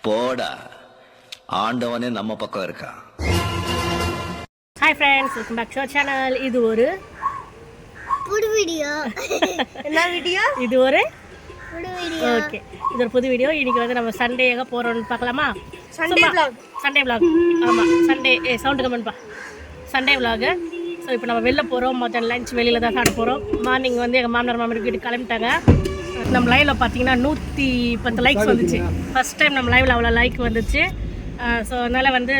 போடா, ஆண்டவனே நம்ம பக்கம் இருக்கா. Hi friends, welcome back to our channel. இது ஒரு புது வீடியோ. என்ன வீடியோ இது? ஒரு புது வீடியோ. ஓகே, இது ஒரு புது வீடியோ. இன்னைக்கு வந்து நம்ம சண்டே எங்கே போகிறோம்னு பார்க்கலாமா? Sunday vlog. Sunday vlog. ஆமாம், சண்டே சவுண்டு கமெண்ட்ப்பா. Sunday vlog. ஸோ இப்போ நம்ம வெளில போகிறோம். மொத்தம் லஞ்ச் வெளியில் தான் சாப்பிட போகிறோம். மார்னிங் வந்து எங்கள் மாமனார் மாமனார் வீட்டுக்கு கிளம்பிட்டாங்க. நம்ம லைவில் பார்த்தீங்கன்னா 110 லைக்ஸ் வந்துச்சு. ஃபஸ்ட் டைம் நம்ம லைவில் அவ்வளோ லைக் வந்துச்சு. ஸோ அதனால் வந்து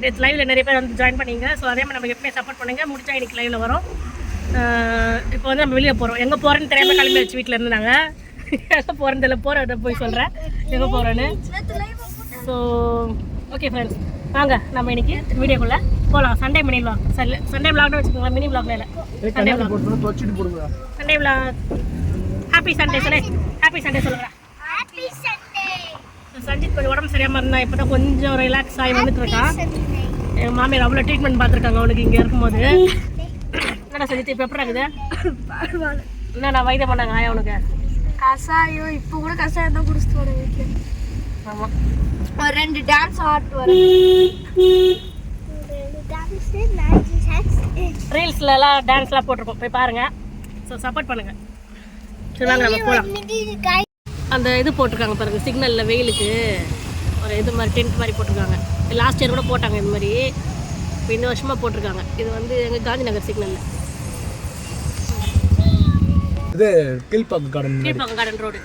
நேற்று லைவில் நிறைய பேர் வந்து ஜாயின் பண்ணிங்க. ஸோ அதே மாதிரி நம்ம எப்பவுமே சப்போர்ட் பண்ணுங்கள். முடிச்சா இன்றைக்கி லைவில் வரும். இப்போ வந்து நம்ம வெளியே போகிறோம். எங்கே போகிறேன்னு தெரியாமல் கிளம்பி வச்சு வீட்டில் இருந்து நாங்கள் எங்கே போகிறதில்ல, போகிறத போய் சொல்கிறேன் எங்கே போகிறேன்னு. ஸோ ஓகே ஃப்ரெண்ட்ஸ், வாங்க நம்ம இன்றைக்கி வீடியோக்குள்ளே போகலாம். Sunday mini vlog. சண்டே விளாக்னு வச்சுக்கோங்களேன், மினி விளாக்ல இல்லை, Sunday vlog. Sunday vlog. Happy Sunday சொல்லு. ஹாப்பி சண்டே சொல்லுறேன். Happy Sunday. சஞ்சித் கொஞ்சம் உடம்பு சரியாமல் இருந்தால் இப்போ தான் கொஞ்சம் ரிலாக்ஸ் ஆகி வந்துட்டு இருக்கான். எங்கள் மாமியார் அவ்வளோ ட்ரீட்மெண்ட் பார்த்துருக்காங்க அவனுக்கு இங்கே இருக்கும்போது. என்னடா சஞ்சித் இப்போ எப்படி இருக்குது? என்னடா வைத்தியம் பண்ணாங்க ஆயா அவனுக்கு? கசாயம் இப்போ கூட கசாயம் தான் குடிச்சிட்டு வரேன் வீட்டில். ஆமாம், ஒரு 2 டான்ஸ் ஆட் வரேன். ரீல்ஸ்லலாம் டான்ஸ்லாம் போட்டிருக்கோம், போய் பாருங்கள். ஸோ சப்போர்ட் பண்ணுங்கள். சரி வாங்க நம்ம போகலாம். அந்த இது போட்டிருக்காங்க பாருங்க, சிக்னலில் வெயிலுக்கு ஒரு இது மாதிரி டென்ட் மாதிரி போட்டிருக்காங்க. லாஸ்ட் இயர் கூட போட்டாங்க இது மாதிரி. இப்போ இந்த வருஷமாக போட்டிருக்காங்க. இது வந்து எங்கள் காந்தி நகர் சிக்னலில், இது கீழ்பாக்கம் கார்டன் ரோடு.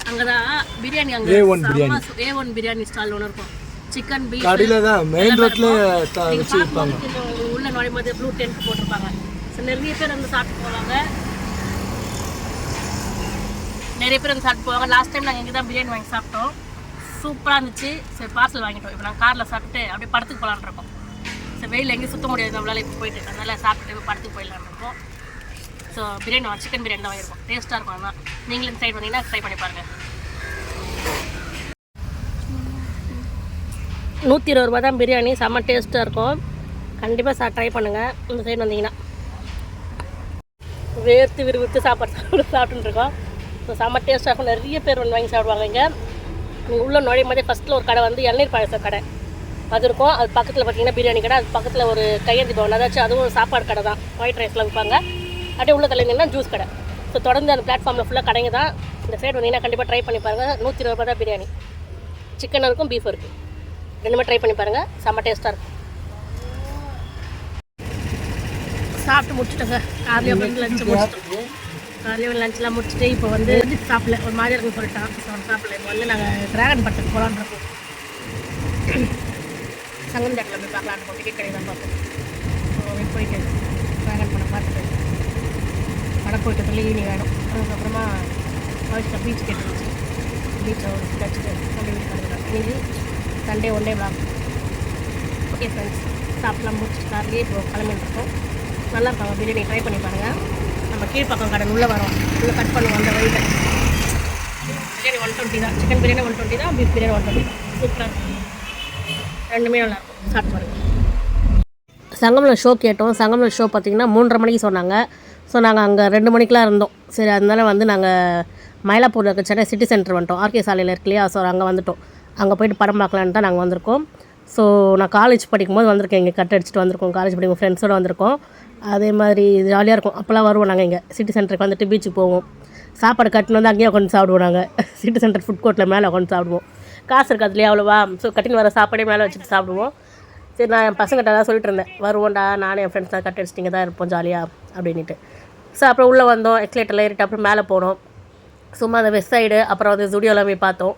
அங்கே தான் பிரியாணி, அங்கே A1 பிரியாணி ஸ்டால் ஒன்று இருக்கும். சிக்கன் பீஃப் கடையில் தான் மெயின் ரோட்டில் உள்ள நுழையும் போது ப்ளூ டென்ட் போட்டிருப்பாங்க. ஸோ நிறைய பேர் வந்து சாப்பிட்டு போவாங்க. லாஸ்ட் டைம் நாங்கள் இங்கே தான் பிரியாணி வாங்கி சாப்பிட்டோம். சூப்பராக இருந்துச்சு. சரி பார்சல் வாங்கிட்டோம். இப்போ நாங்கள் காரில் சாப்பிட்டு அப்படியே படத்துக்கு போகலான்னு இருக்கோம். சரி வெயில் எங்கேயும் சுற்ற முடியாது நம்மளால் இப்போ போயிட்டு, அதனால் சாப்பிட்டு இப்போ படத்துக்கு போயிடலான்னு இருக்கோம். ஸோ பிரியாணி சிக்கன் பிரியாணி தான் வாங்கியிருக்கோம். டேஸ்ட்டாக இருக்கும். அதான் நீங்களும் சைட் வந்தீங்கன்னா ட்ரை பண்ணி பாருங்கள். 120 ரூபா தான் பிரியாணி. செம்ம டேஸ்ட்டாக இருக்கும். கண்டிப்பாக ட்ரை பண்ணுங்கள் இந்த சைடு வந்தீங்கன்னா. வேர்த்து விறுவிறுத்து சாப்பிட்டுன்னு இருக்கோம். ஸோ செம்ம டேஸ்ட்டாக இருக்கும். நிறைய பேர் வந்து வாங்கி சாப்பிடுவாங்க. இங்கே நீங்கள் உள்ளே நுழையும் போதே ஃபஸ்ட்டில் ஒரு கடை வந்து இளநீர் பாயசம் கடை அது இருக்கும். அது பக்கத்தில் பார்த்தீங்கன்னா பிரியாணி கடை. அது பக்கத்தில் ஒரு கையேந்தி பவன், அதாச்சும் அதுவும் சாப்பாடு கடை தான். ஒயிட் ரைஸ்லாம் விற்பாங்க. அப்படியே உள்ள தலைங்கன்னா ஜூஸ் கடை. ஸோ தொடர்ந்து அந்த பிளாட்ஃபார்மில் ஃபுல்லாக கடைங்க தான். இந்த சைடு வந்தீங்கன்னா கண்டிப்பாக ட்ரை பண்ணி பாருங்கள். 120 ரூபா தான் பிரியாணி. சிக்கன் இருக்கும், பீஃப் இருக்குது. ரெண்டுமே ட்ரை பண்ணி பாருங்கள். செம்ம டேஸ்ட்டாக இருக்கும். சாப்பிட்டு முடிச்சுட்டோங்க. காலையில் வந்து லஞ்சு முடிச்சிட்டோம். காலையில் லஞ்செலாம் முடிச்சுட்டு இப்போ வந்து சாப்பிடல, ஒரு மாதிரி இருக்குன்னு சொல்லிட்டான். சாப்பிடல. இப்போ வந்து நாங்கள் ட்ராகன் படத்துக்கு போகலான்னு இருக்கோம். சங்கம் தேட்டில் போய் பார்க்கலான்னு இருக்கோம். டிக்கெட் கடை தான் பார்ப்போம். ஸோ போயிட்டு ட்ராகன் படம் பார்த்துட்டு படம் போயிட்டு சொல்லி ஈவினிங் ஆகிடும். அதுக்கப்புறமா வாய்ஸ்ல பீச் கேட்டுருச்சு. பீச்சில் ஒரு வச்சுட்டு அப்படியே வீட்டுக்கு வந்துடலாம். இன்னைக்கு Sunday one day vlog. Okay friends, சாப்பிட்லாம் முடிச்சுட்டு கார்லேயே இப்போ கிளம்பிட்டுருக்கோம். நல்லா இருப்பாங்க பிரியாணி. ட்ரை பண்ணி பாருங்கள். நம்ம கீழ்ப்பாக்கம் கடன் உள்ளே வரோம். உள்ளே கட் பண்ணுவோம் அந்த வழியில். பிரியாணி 120 தான். சிக்கன் பிரியாணி 120 தான். பீஃப் பிரியாணி 120 தான். சூப்பராக இருக்கும். ரெண்டுமே நல்லாயிருக்கும். சாப்பிட்டு பாருங்கள். சங்கமில் ஷோ கேட்டோம். சங்கமில் ஷோ பார்த்திங்கன்னா 3:30 மணிக்கு சொன்னாங்க. ஸோ நாங்கள் அங்கே 2 மணிக்கெலாம் இருந்தோம். சரி, அதனால வந்து நாங்கள் மயிலாப்பூரில் இருக்க சென்னை சிட்டி சென்டர் வந்துட்டோம். ஆர்கே சாலையில் இருக்கு இல்லையா? ஸோ அங்கே வந்துட்டோம். அங்கே போய்ட்டு படம் பார்க்கலான்னு தான் நாங்கள் வந்திருக்கோம். ஸோ நான் காலேஜ் படிக்கும்போது வந்திருக்கேன். இங்கே கட் அடிச்சுட்டு வந்திருக்கோம். காலேஜ் படிக்கும் ஃப்ரெண்ட்ஸோடு வந்திருக்கோம். அதே மாதிரி ஜாலியாக இருக்கும். அப்போல்லாம் வருவோம் நாங்கள் இங்கே சிட்டி சென்டருக்கு வந்துட்டு பீச்சுக்கு போவோம். சாப்பாடு கட்டின்னு வந்து அங்கேயே உட்காந்து சாப்பிடுவோம். நாங்கள் சிட்டி சென்டர் ஃபுட் கோர்ட்டில் மேலே உட்காந்து சாப்பிடுவோம். காசு இருக்காது இல்லையா அவ்வளோவா? ஸோ கட்டின்னு வர சாப்பாடே மேலே வச்சுட்டு சாப்பிடுவோம். சரி, நான் என் பசங்கிட்ட தான் சொல்லிட்டு இருந்தேன், வருவோண்டா நானும் என் ஃப்ரெண்ட்ஸ் தான் கட் அடிச்சிட்டு இங்கே தான் இருப்போம் ஜாலியாக அப்படின்ட்டு. ஸோ அப்புறம் உள்ளே வந்தோம். எக்ஸ்லேட்டரில் ஏறிட்டு அப்புறம் மேலே போனோம். சும்மா அந்த வெஸ்ட் சைடு அப்புறம் வந்து ஜுடியோலாம் போய் பார்த்தோம்.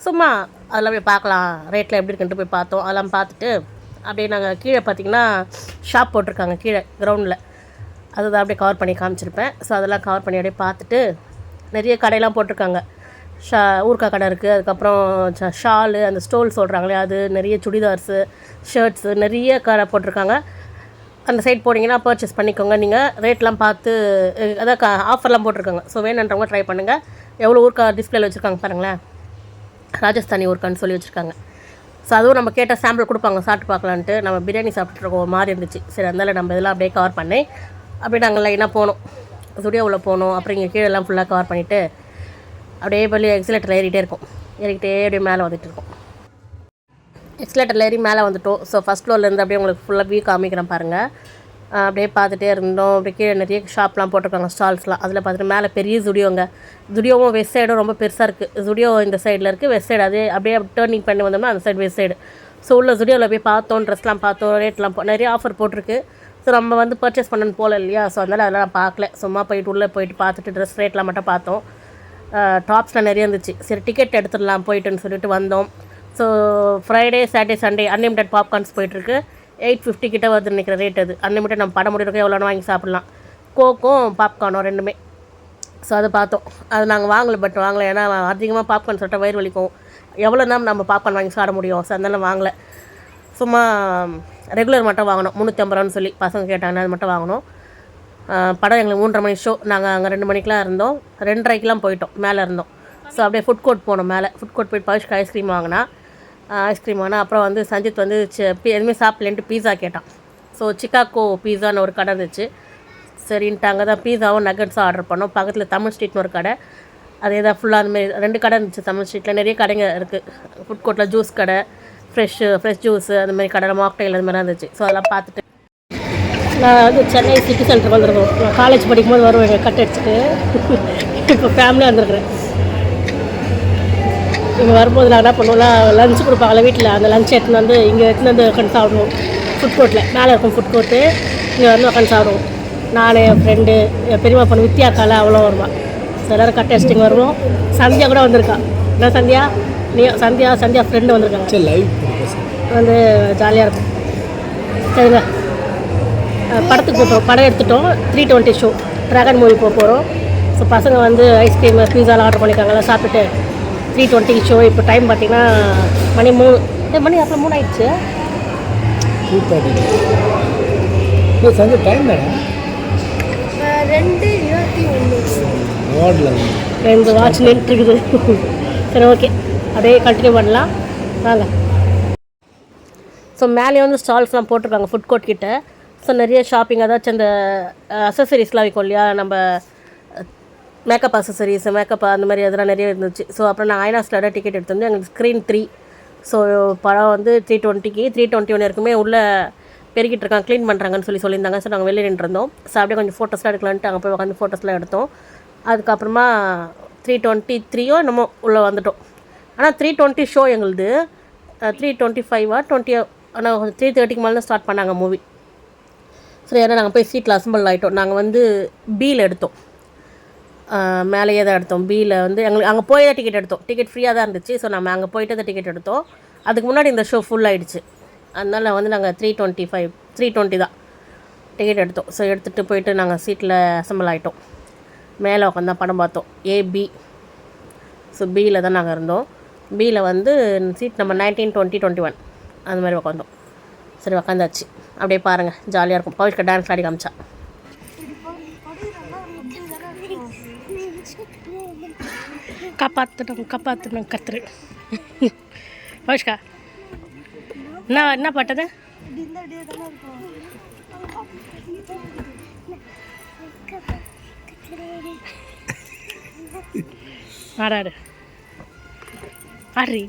சும்மா அதெல்லாம் போய் பார்க்கலாம், ரேட்டில் எப்படி இருக்குன்ட்டு போய் பார்த்தோம். அதெல்லாம் பார்த்துட்டு அப்படியே நாங்கள் கீழே பார்த்திங்கன்னா ஷாப் போட்டிருக்காங்க கீழே கிரவுண்டில். அதுதான் அப்படியே கவர் பண்ணி காமிச்சிருப்பேன். ஸோ அதெல்லாம் கவர் பண்ணி அப்படியே பார்த்துட்டு நிறைய கடையெல்லாம் போட்டிருக்காங்க. ஊறுக்காய் கடை இருக்குது. அதுக்கப்புறம் ஷாலு, அந்த ஸ்டோல் சொல்கிறாங்களே அது, நிறைய சுடிதார்ஸு, ஷர்ட்ஸு, நிறைய கடை போட்டிருக்காங்க. அந்த சைட் போனீங்கன்னா பர்ச்சேஸ் பண்ணிக்கோங்க. நீங்கள் ரேட்லாம் பார்த்து அதான் ஆஃபர்லாம் போட்டிருக்காங்க. ஸோ வேணுன்றவங்க ட்ரை பண்ணுங்கள். எவ்வளோ ஊறுக்காய் டிஸ்பிளேல வச்சுருக்காங்க பாருங்களேன். ராஜஸ்தானி ஊறுக்கான்னு சொல்லி வச்சுருக்காங்க. ஸோ அதுவும் நம்ம கேட்டால் சாம்பிள் கொடுப்பாங்க, சாப்பிட்டு பார்க்கலான்ட்டு. நம்ம பிரியாணி சாப்பிட்டுருக்கோம், ஒரு மாதிரி இருந்துச்சு. சரி, அதனால் நம்ம இதெல்லாம் அப்படியே கவர் பண்ணி அப்படியே நாங்கள் லைனாக போனோம். ஸ்டுடியோவில் போனோம். அப்புறம் இங்கே கீழெல்லாம் ஃபுல்லாக கவர் பண்ணிவிட்டு அப்படியே பள்ளி எக்ஸிலேட்டர் ஏறிக்கிட்டே இருக்கும். ஏறிக்கிட்டே அப்படியே மேலே வந்துட்டு இருக்கோம். எக்ஸிலேட்டரில் ஏறி மேலே வந்துட்டோம். ஸோ ஃபஸ்ட் ஃப்ளோர்லேருந்து அப்படியே உங்களுக்கு ஃபுல்லாக வியூ காமிக்கிறேன் பாருங்கள். அப்படியே பார்த்துட்டே இருந்தோம். அப்படியே கீழே நிறைய ஷாப்லாம் போட்டிருக்காங்க, ஸ்டால்ஸ்லாம். அதில் பார்த்துட்டு மேலே பெரிய ஜுடியோங்க. ஜுடியோவும் வெஸ்ட் சைடும் ரொம்ப பெருசாக இருக்குது. ஜுடியோ இந்த சைடில் இருக்குது, வெஸ்ட் சைடு அதே அப்படியே டேர்னிங் பண்ணி வந்தோம்னா அந்த சைடு வெஸ்ட் சைடு. ஸோ உள்ள ஜுடியோவில் போய் பார்த்தோம், ட்ரெஸ்லாம் பார்த்தோம், ரேட்லாம் நிறைய ஆஃபர் போட்டிருக்கு. ஸோ நம்ம வந்து பர்ச்சேஸ் பண்ணணும் போகல இல்லையா, ஸோ அதனால் அதெல்லாம் நான் பார்க்கல. சும்மா போயிட்டு உள்ளே போயிட்டு பார்த்துட்டு ட்ரெஸ் ரேட்லாம் மட்டும் பார்த்தோம். டாப்ஸ்லாம் நிறைய இருந்துச்சு. சரி டிக்கெட் எடுத்துடலாம் போயிட்டுன்னு சொல்லிட்டு வந்தோம். So Friday Saturday Sunday unlimited popcorns போயிட்டுருக்கு. 850 கிட்ட வருது நினைக்கிற ரேட். அது அன்லிமிட்டட் நம்ம படம் முடிக்கிறோம், எவ்வளோன்னு வாங்கி சாப்பிட்லாம். கோக்கும் பாப்கார்னும் ரெண்டுமே. ஸோ அதை பார்த்தோம். அது நாங்கள் வாங்கலை, பட் வாங்கலை. ஏன்னா அதிகமாக பாப்கார்ன் சொல்லிட்டு வயிறு வலிக்கும். எவ்வளோ தான் நம்ம பாப்கார்ன் வாங்கி சாப்பிட முடியும். ஸோ அதனால வாங்கலை. சும்மா ரெகுலர் மட்டும் வாங்கினோம். 350 ரூபான்னு சொல்லி பசங்க கேட்டாங்கன்னா அது மட்டும் வாங்கினோம். படம் எங்களுக்கு 3:30 மணி ஷோ. நாங்கள் அங்கே 2 மணிக்கெலாம் இருந்தோம். 2:30க்கெலாம் போயிட்டோம், மேலே இருந்தோம். ஸோ அப்படியே ஃபுட் கோர்ட் போனோம். மேலே ஃபுட் கோர்ட் போயிட்டு பவிஷ்க்கு ஐஸ்கிரீம் வாங்கினா. அப்புறம் வந்து சஞ்சித் வந்து எதுவுமே சாப்பிட்லேன்ட்டு பீஸா கேட்டான். ஸோ சிக்காகோ பீஸான்னு ஒரு கடை இருந்துச்சு. சரின்ட்டு அங்கே தான் பீஸாவும் நகட்ஸும் ஆர்டர் பண்ணோம். பக்கத்தில் தமிழ் ஸ்ட்ரீட்னு ஒரு கடை, அதே தான் ஃபுல்லாக அந்தமாரி 2 கடை இருந்துச்சு. தமிழ் ஸ்ட்ரீட்டில் நிறைய கடைங்க இருக்குது. ஃபுட் கோர்ட்டில் ஜூஸ் கடை, ஃப்ரெஷ் ஜூஸு, அந்தமாதிரி கடை, மாக்டைல் அந்த மாதிரி இருந்துச்சு. ஸோ அதெல்லாம் பார்த்துட்டு நான் வந்து சென்னை சிட்டி சென்டருக்கு வந்துருக்கோம். நான் காலேஜ் படிக்கும்போது வருவேன் எங்கள் கட் அடிச்சுட்டு. இப்போ ஃபேமிலியாக வந்துருக்குறேன். இங்கே வரும்போது நான் என்ன பண்ணுவோம்னா லஞ்சு கொடுப்பாங்களே வீட்டில், அந்த லஞ்ச் எடுத்துன்னு வந்து இங்கே எடுத்துன்னு வந்து உட்காந்து சாப்பிடுவோம். ஃபுட் கோர்ட்டில் மேலே இருக்கும் ஃபுட் கோர்ட்டு, இங்கே வந்து உட்காந்து சாப்பிடுவோம். நான் என் ஃப்ரெண்டு, என் பெரியம்மா பொண்ணு வித்யா காலை அவ்வளோ வருவான். ஸோ எல்லோரும் கட் அடிச்சிட்டு வருவோம். சந்தியா கூட வந்திருக்கா. என்ன சந்தியா? நீ சந்தியா ஃப்ரெண்டு வந்திருக்காங்க. வந்து ஜாலியாக இருக்கும். சரிங்க, படத்துக்கு போகிறோம். படம் எடுத்துட்டோம். 3:20 ஷோ, ட்ராகன் மூவி போகிறோம். ஸோ பசங்க வந்து ஐஸ்கிரீம் பீஸாலாம் ஆர்டர் பண்ணியிருக்காங்களா, சாப்பிட்டுட்டு 3:20 ஷோ. இப்போ டைம் பார்த்தீங்கன்னா மணி 3. மணி அப்புறம் 3 ஆயிடுச்சு. 2:30 சஞ்சய் டைம் வேணும். 2:21 2 வாட்ச் நின்றுருக்குது. சரி ஓகே, அப்படியே கண்டினியூ பண்ணலாம் வாங்க. ஸோ மேலே வந்து ஸ்டால்ஸ்லாம் போட்டிருக்காங்க ஃபுட் கோர்ட் கிட்ட. ஸோ நிறைய ஷாப்பிங், அதாச்சும் அந்த அசசரிஸ்லாம் வைக்கும் இல்லையா, நம்ம மேக்கப் அசசரிஸ், மேக்கப் அந்த மாதிரி அதெல்லாம் நிறைய இருந்துச்சு. ஸோ அப்புறம் நான் ஐநாக்ஸில் டிக்கெட் எடுத்து எங்களுக்கு ஸ்க்ரீன் 3. ஸோ படம் வந்து 3:20க்கு 3:21 வரைக்குமே உள்ளே பெருக்கிட்டு இருக்காங்க, க்ளீன் பண்ணுறாங்கன்னு சொல்லியிருந்தாங்க. ஸோ நாங்கள் வெளியே நின்றுருந்தோம். ஸோ அப்படியே கொஞ்சம் ஃபோட்டோஸ்லாம் எடுக்கலான்ட்டு அங்கே போய் உட்காந்து ஃபோட்டோஸ்லாம் எடுத்தோம். அதுக்கப்புறமா 3:23 என்னமோ உள்ளே வந்துட்டோம். ஆனால் 3:20 ஷோ எங்களுது 3:25 20, ஆனால் 3:30க்கு மேலே தான் ஸ்டார்ட் பண்ணாங்க மூவி. சரி, ஏன்னா நாங்கள் போய் சீட்டில் அசம்பிள் ஆகிட்டோம். நாங்கள் வந்து பியில் எடுத்தோம், மேலேயே தான் எடுத்தோம். பியில் வந்து எங்களுக்கு அங்கே போய் தான் டிக்கெட் எடுத்தோம். டிக்கெட் ஃப்ரீயாக தான் இருந்துச்சு. ஸோ நம்ம அங்கே போய்ட்டு தான் டிக்கெட் எடுத்தோம். அதுக்கு முன்னாடி இந்த ஷோ ஃபுல் ஆகிடுச்சு. அதனால் வந்து நாங்கள் 3:20 தான் டிக்கெட் எடுத்தோம். ஸோ எடுத்துகிட்டு போயிட்டு நாங்கள் சீட்டில் அசம்பிள் ஆகிட்டோம். மேலே உட்காந்து தான் படம் பார்த்தோம், ஏபி. ஸோ பியில் தான் நாங்கள் இருந்தோம். பியில் வந்து சீட் நம்பர் 19, 20, 21 அந்த மாதிரி உட்காந்தோம். சரி உட்காந்தாச்சு. அப்படியே பாருங்கள், ஜாலியாக இருக்கும். பவிஷ்கா டான்ஸ் ஆடி காமிச்சா. காப்பாற்றணும் கத்துரு. பவிஷ்கா என்ன பாட்டது? ஆடாடு ஆடுறி.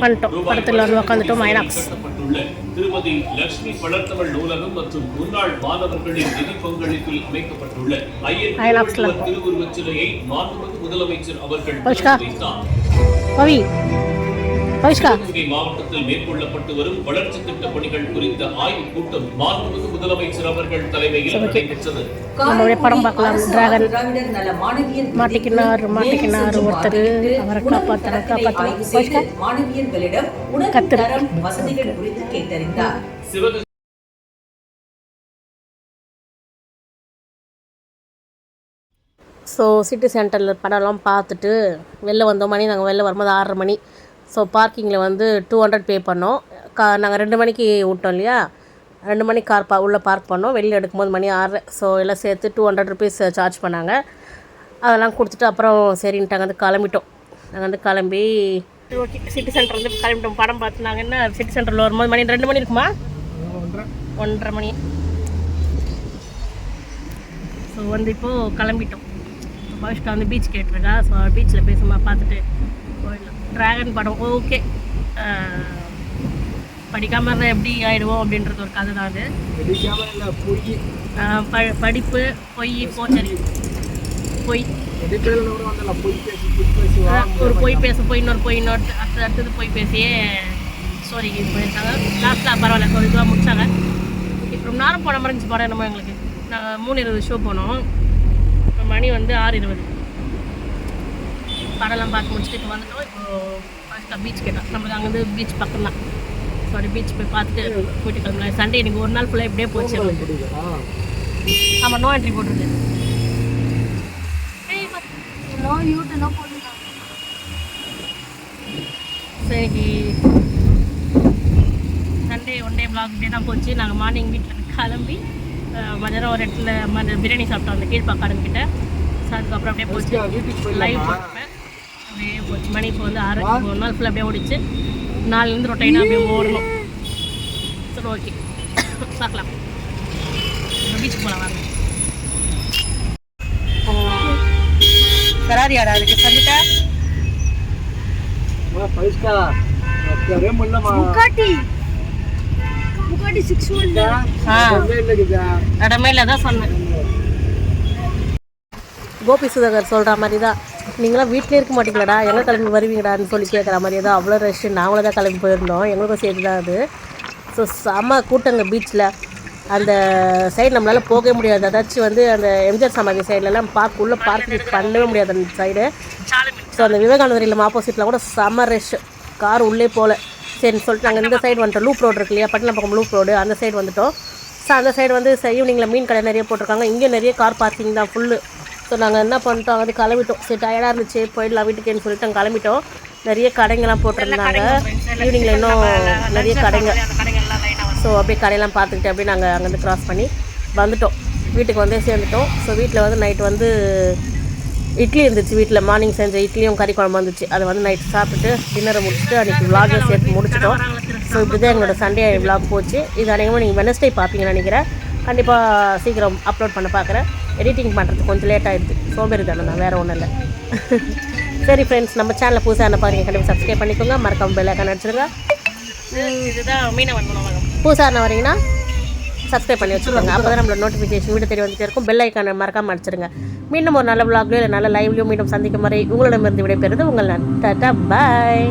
வந்துட்டோம், படத்தில் வந்து உட்காந்துட்டோம். ஐநாக்ஸ் திருமதி லட்சுமி வளர்த்தவள் நூலகம் மற்றும் முன்னாள் மாணவர்களின் நிதி பங்களிப்பில் அமைக்கப்பட்டுள்ள ஐயர் திருவுருவச் சிலையை மாண்புமிகு முதலமைச்சர் அவர்கள் சிவகங்கை மாவட்டத்தில் மேற்கொள்ளப்பட்டு வரும் வளர்ச்சி திட்ட பணிகள் குறித்த ஆய்வுக் கூட்டம் மாண்புமிகு முதலமைச்சர் அவர்கள் தலைமையில் நடைபெற்றது. படம் பார்க்கலாம். டிராகன் மாட்டிக்கினார் ஒருத்தர், அவரை காப்பாற்ற மாணவியர்களிடம் உணவு தரம் வசதிகள் குறித்து கேட்டறிந்தார். ஸோ சிட்டி சென்டரில் படம்லாம் பார்த்துட்டு வெளில வந்தோம். நாங்கள் வெளில வரும்போது 6:30 மணி. ஸோ பார்க்கிங்கில் வந்து 200 பே பண்ணோம். நாங்கள் 2 மணிக்கு விட்டோம் இல்லையா, 2 மணிக்கு கார் உள்ளே பார்க் பண்ணோம். வெளியில் எடுக்கும்போது மணி 6. ஸோ எல்லாம் சேர்த்து 200 ருபீஸ் சார்ஜ் பண்ணாங்க. அதெல்லாம் கொடுத்துட்டு அப்புறம் சரின்ட்டு அங்கே வந்து கிளம்பிட்டோம். நாங்கள் வந்து கிளம்பி ஓகே சிட்டி சென்டர் வந்து கிளம்பிட்டோம். படம் பார்த்து நாங்கள் என்ன சிட்டி சென்டரில் வரும்போது மணி 2 மணி இருக்குமா, 1:30 மணி. ஸோ வந்து இப்போது கிளம்பிட்டோம். பவிஷ்கா வந்து பீச் கேட்டிருக்கா. ஸோ பீச்சில் போய் சும்மா பார்த்துட்டு போயிடலாம். ட்ராகன் படம் ஓகே, படிக்காமல் இருந்தால் எப்படி ஆகிடுவோம் அப்படின்றது ஒரு கதை தான் அது. படிப்பு பொய் போச்சரி பொய் ஒரு பொய் பேச போய் இன்னொரு அடுத்தது பொய் பேசியே ஸ்டோரிக்கு போயிருக்காங்க. லாஸ்ட்டில் பரவாயில்ல ஒரு இதுவாக முடிச்சாங்க. இப்போ ரொம்ப நேரம் போன மாதிரி இருந்துச்சு படம். என்னமோ எங்களுக்கு நாங்கள் 3:20 ஷோ போனோம். இப்போ மணி வந்து 6:20. படம்லாம் பார்த்து முடிச்சுட்டு இப்போ வந்துட்டோம். இப்போது ஃபஸ்ட்டாக பீச் கேட்டோம். நம்மளுக்கு அங்கேருந்து பீச் பக்கம் தான். ஸோ அப்படி பீச் போய் பார்த்துட்டு போயிட்டு கிளம்பலாம். சண்டே எனக்கு ஒரு நாள் ஃபுல்லாக இப்படியே போச்சு. ஆமாம், நோ என்ட்ரி போட்டிருக்கு. சரி, சண்டே ஒன் டே vlog இப்படியே தான் போச்சு. நாங்கள் மார்னிங் வீட்டில் கிளம்பி மதியானம் ஒரு இடத்துல பிரியாணி சாப்பிட்டோம் அந்த கீழ்பாக்காரங்கிட்ட. ஸோ அதுக்கப்புறம் அப்படியே போச்சு. லைவ் போட்டுப்பேன் அப்படியே போச்சு. மணி இப்போ வந்து 6. ஒரு நாள் ஃபுல்லாக அப்படியே ஓடிச்சு. 4 ரொட்டைனாக அப்படியே ஓடணும். சரி ஓகே, பார்க்கலாம். பீச்சுக்கு போகலாம் வாங்க. கராரியாடா அதுக்கு சந்திட்டா இடமே தான் சொன்னேன். கோபி சுதாகர் சொல்கிற மாதிரி தான், நீங்களாம் வீட்டிலே இருக்க மாட்டீங்களாடா, எங்கே கிளம்பி வருவீங்கடான்னு சொல்லி கேட்குற மாதிரி தான். அவ்வளோ ரஷ். நாங்களும் தான் கிளம்பி போயிருந்தோம், எங்களுக்கும் சேர்த்து தான் அது. ஸோ செம்ம கூட்டங்க பீச்சில். அந்த சைடு நம்மளால் போகவே முடியாது. அதாச்சும் வந்து அந்த எம்ஜிஆர் சமாதி சைட்லலாம் உள்ளே பார்க்கிங் பண்ணவே முடியாது அந்த சைடு. ஸோ அந்த விவேகானந்தர் இல்லம் ஆப்போசிட்டில் கூட செம்ம ரஷ். கார் உள்ளே போகல. சரின்னு சொல்லிட்டு நாங்கள் இந்த சைடு வந்துட்டோம். லூப் ரோடு இருக்கு இல்லையா, பட்டினம் பக்கம் லூப் ரோடு, அந்த சைடு வந்துட்டோம். ஸோ அந்த சைடு வந்து ஈவினிங்கில் மீன் கடை நிறைய போட்டிருக்காங்க. இங்கே நிறைய கார் பார்க்கிங் தான் ஃபுல்லு. ஸோ நாங்கள் என்ன பண்ணிட்டோம், அது கிளம்பிட்டோம். சரி டயர்டாக இருந்துச்சு, போயிடலாம் வீட்டுக்குன்னு சொல்லிட்டு நாங்கள் கிளம்பிட்டோம். நிறைய கடைங்கெல்லாம் போட்டிருந்தாங்க. ஈவினிங்கில் இன்னும் நிறைய கடைங்க. ஸோ அப்படியே கடையெல்லாம் பார்த்துக்கிட்டு அப்படியே நாங்கள் அங்கேருந்து க்ராஸ் பண்ணி வந்துட்டோம். வீட்டுக்கு வந்து சேர்ந்துட்டோம். ஸோ வீட்டில் வந்து நைட் வந்து இட்லி இருந்துச்சு. வீட்டில் மார்னிங் செஞ்ச இட்லியும் கறி குழம்பு வந்துச்சு. அதை வந்து நைட் சாப்பிட்டுட்டு டின்னரை முடிச்சுட்டு அன்றைக்கி விலாகை சேர்த்து முடிச்சிட்டோம். ஸோ இப்படி தான் எங்களோட சண்டே விலாக் போச்சு. இது அநேகமாக நீங்கள் வெனஸ்டே பார்ப்பீங்கன்னு நினைக்கிறேன். கண்டிப்பாக சீக்கிரம் அப்லோட் பண்ண பார்க்குறேன். எடிட்டிங் பண்ணுறதுக்கு கொஞ்சம் லேட் ஆகிடுது. சோம்பேறி தானே தான், வேறு ஒன்றும் இல்லை. சரி ஃப்ரெண்ட்ஸ், நம்ம சேனலில் புதுசாக என்ன பாருங்கள், கண்டிப்பாக சப்ஸ்கிரைப் பண்ணிக்கோங்க. மறக்காம பெல் ஐக்கான் அடிச்சிடுங்க. இதுதான் மீனை வரணும். புதுசாக என்ன வரீங்கன்னா சப்ஸ்கிரைப் பண்ணி வச்சுக்கோங்க. அப்போ தான் நம்மளோட நோட்டிஃபிகேஷன் வீடு தெரிய வந்துட்டே இருக்கும். பெல் ஐக்கானை மறக்காமல் அடிச்சிடுங்க. மீண்டும் ஒரு நல்ல விலாக்லையோ இல்லை நல்ல லைவ்லையோ மீண்டும் சந்திக்கும் வரை உங்களிடமிருந்து விடைபெறுது உங்கள் டாட்டா பாய்.